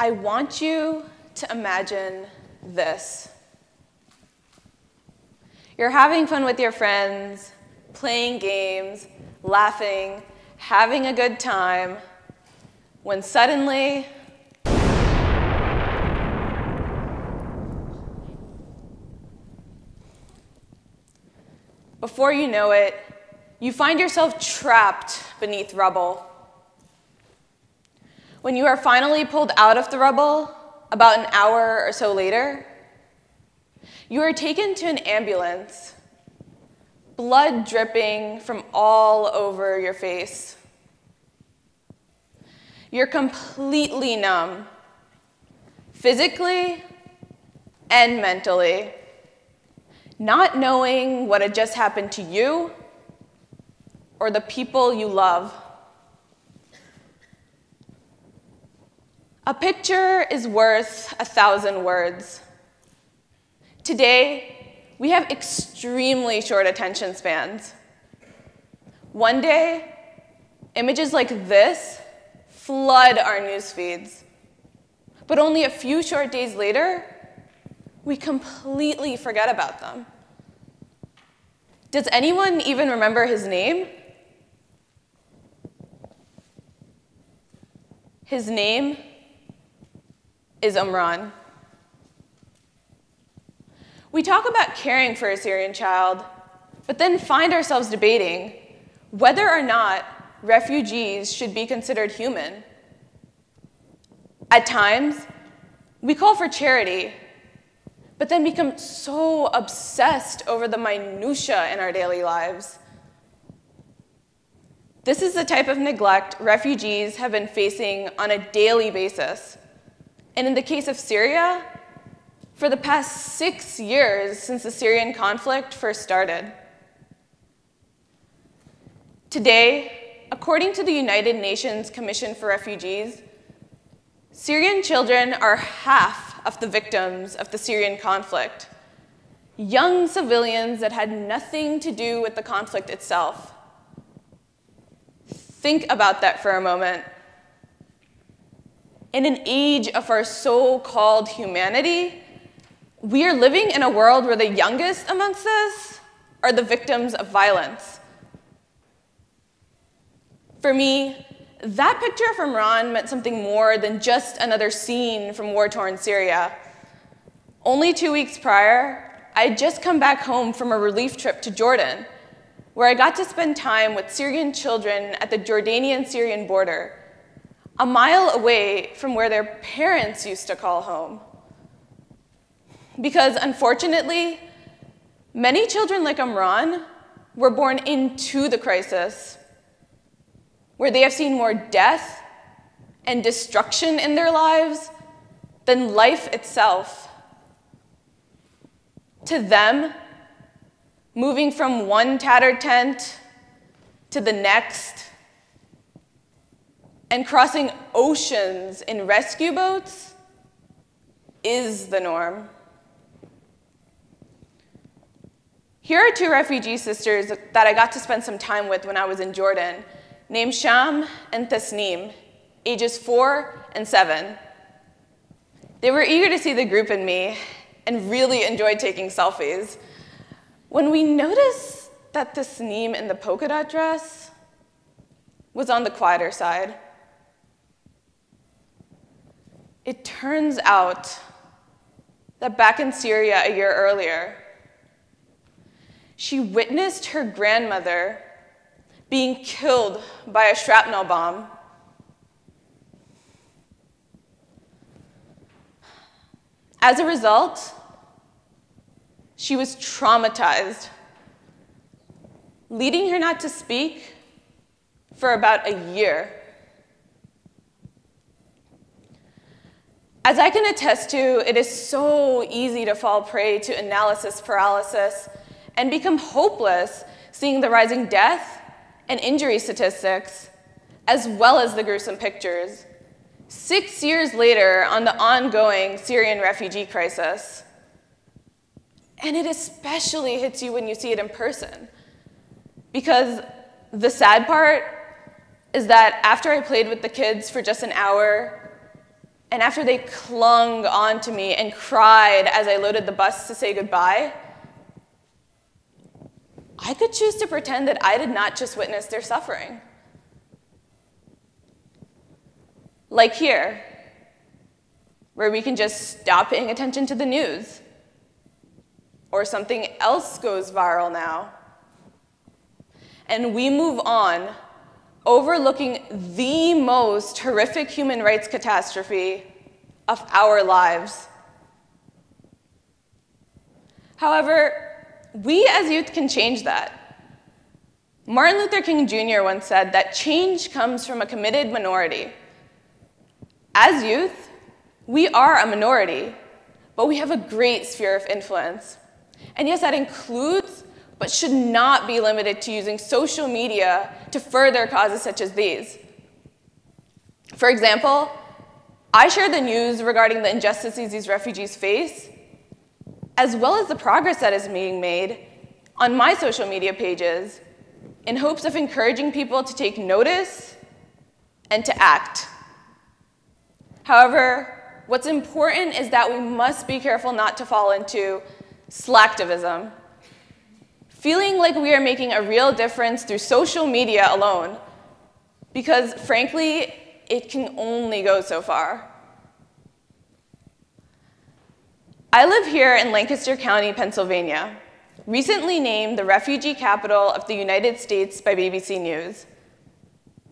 I want you to imagine this. You're having fun with your friends, playing games, laughing, having a good time, when suddenly, before you know it, you find yourself trapped beneath rubble. When you are finally pulled out of the rubble, about an hour or so later, you are taken to an ambulance, blood dripping from all over your face. You're completely numb, physically and mentally, not knowing what had just happened to you or the people you love. A picture is worth 1,000 words. Today, we have extremely short attention spans. One day, images like this flood our news feeds. But only a few short days later, we completely forget about them. Does anyone even remember his name? His name is Umran. We talk about caring for a Syrian child, but then find ourselves debating whether or not refugees should be considered human. At times, we call for charity, but then become so obsessed over the minutiae in our daily lives. This is the type of neglect refugees have been facing on a daily basis. And in the case of Syria, for the past 6 years since the Syrian conflict first started. Today, according to the United Nations Commission for Refugees, Syrian children are half of the victims of the Syrian conflict, young civilians that had nothing to do with the conflict itself. Think about that for a moment. In an age of our so-called humanity, we are living in a world where the youngest amongst us are the victims of violence. For me, that picture from Imran meant something more than just another scene from war-torn Syria. Only 2 weeks prior, I had just come back home from a relief trip to Jordan, where I got to spend time with Syrian children at the Jordanian-Syrian border, a mile away from where their parents used to call home. Because unfortunately, many children like Imran were born into the crisis, where they have seen more death and destruction in their lives than life itself. To them, moving from one tattered tent to the next and crossing oceans in rescue boats is the norm. Here are 2 refugee sisters that I got to spend some time with when I was in Jordan, named Sham and Tasneem, ages 4 and 7. They were eager to see the group and me and really enjoyed taking selfies. When we noticed that Tasneem in the polka dot dress was on the quieter side, it turns out that back in Syria a year earlier, she witnessed her grandmother being killed by a shrapnel bomb. As a result, she was traumatized, leading her not to speak for about a year. As I can attest to, it is so easy to fall prey to analysis paralysis and become hopeless seeing the rising death and injury statistics, as well as the gruesome pictures, 6 years later on the ongoing Syrian refugee crisis. And it especially hits you when you see it in person. Because the sad part is that after I played with the kids for just an hour, and after they clung onto me and cried as I loaded the bus to say goodbye, I could choose to pretend that I did not just witness their suffering. Like here, where we can just stop paying attention to the news, or something else goes viral now, and we move on, overlooking the most horrific human rights catastrophe of our lives. However, we as youth can change that. Martin Luther King Jr. once said that change comes from a committed minority. As youth, we are a minority, but we have a great sphere of influence. And yes, that includes, but should not be limited to using social media to further causes such as these. For example, I share the news regarding the injustices these refugees face, as well as the progress that is being made on my social media pages in hopes of encouraging people to take notice and to act. However, what's important is that we must be careful not to fall into slacktivism, feeling like we are making a real difference through social media alone, because frankly, it can only go so far. I live here in Lancaster County, Pennsylvania, recently named the refugee capital of the United States by BBC News.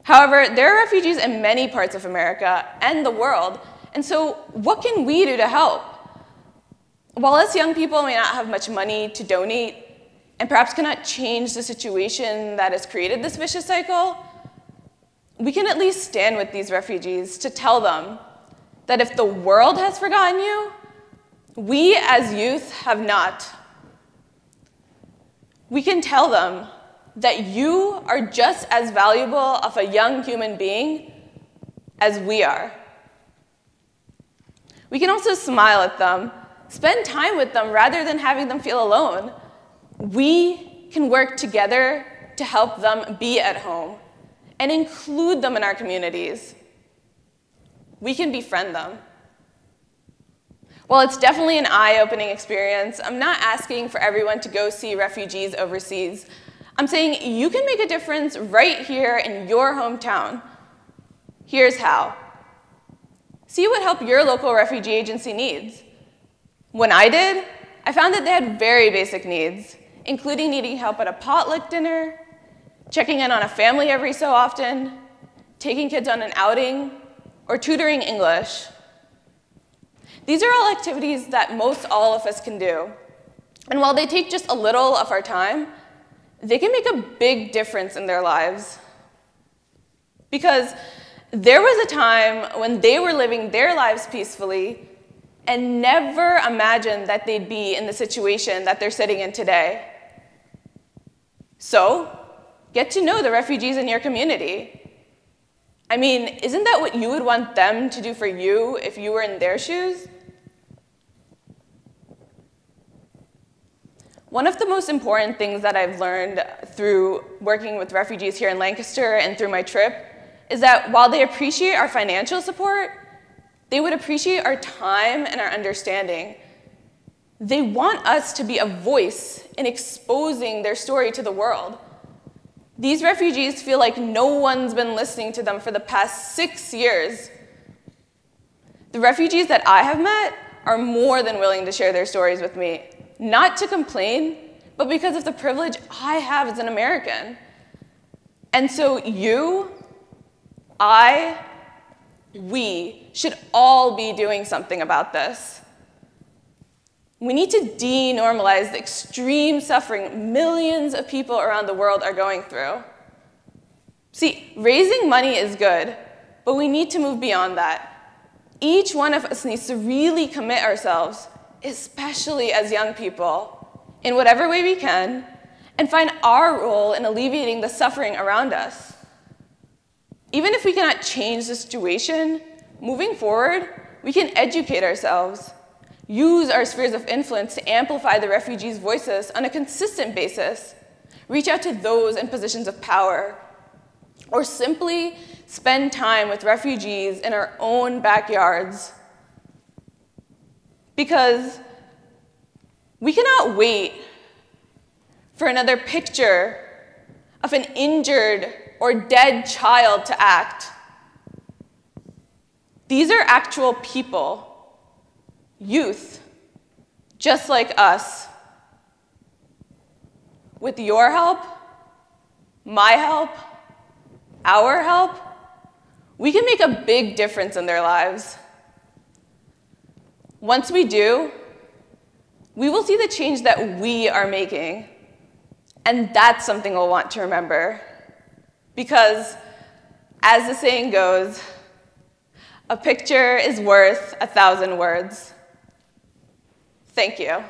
However, there are refugees in many parts of America and the world, and so what can we do to help? While us young people may not have much money to donate, and perhaps cannot change the situation that has created this vicious cycle, we can at least stand with these refugees to tell them that if the world has forgotten you, we as youth have not. We can tell them that you are just as valuable of a young human being as we are. We can also smile at them, spend time with them rather than having them feel alone. We can work together to help them be at home and include them in our communities. We can befriend them. While it's definitely an eye-opening experience, I'm not asking for everyone to go see refugees overseas. I'm saying you can make a difference right here in your hometown. Here's how. See what help your local refugee agency needs. When I did, I found that they had very basic needs, including needing help at a potluck dinner, checking in on a family every so often, taking kids on an outing, or tutoring English. These are all activities that most all of us can do. And while they take just a little of our time, they can make a big difference in their lives. Because there was a time when they were living their lives peacefully and never imagined that they'd be in the situation that they're sitting in today. So, get to know the refugees in your community. I mean, isn't that what you would want them to do for you if you were in their shoes? One of the most important things that I've learned through working with refugees here in Lancaster and through my trip is that while they appreciate our financial support, they would appreciate our time and our understanding. They want us to be a voice in exposing their story to the world. These refugees feel like no one's been listening to them for the past 6 years. The refugees that I have met are more than willing to share their stories with me, not to complain, but because of the privilege I have as an American. And so you, we should all be doing something about this. We need to denormalize the extreme suffering millions of people around the world are going through. See, raising money is good, but we need to move beyond that. Each one of us needs to really commit ourselves, especially as young people, in whatever way we can, and find our role in alleviating the suffering around us. Even if we cannot change the situation, moving forward, we can educate ourselves, use our spheres of influence to amplify the refugees' voices on a consistent basis, reach out to those in positions of power, or simply spend time with refugees in our own backyards. Because we cannot wait for another picture of an injured or dead child to act. These are actual people, youth, just like us. With your help, my help, our help, we can make a big difference in their lives. Once we do, we will see the change that we are making. And that's something we'll want to remember. Because, as the saying goes, a picture is worth 1,000 words. Thank you.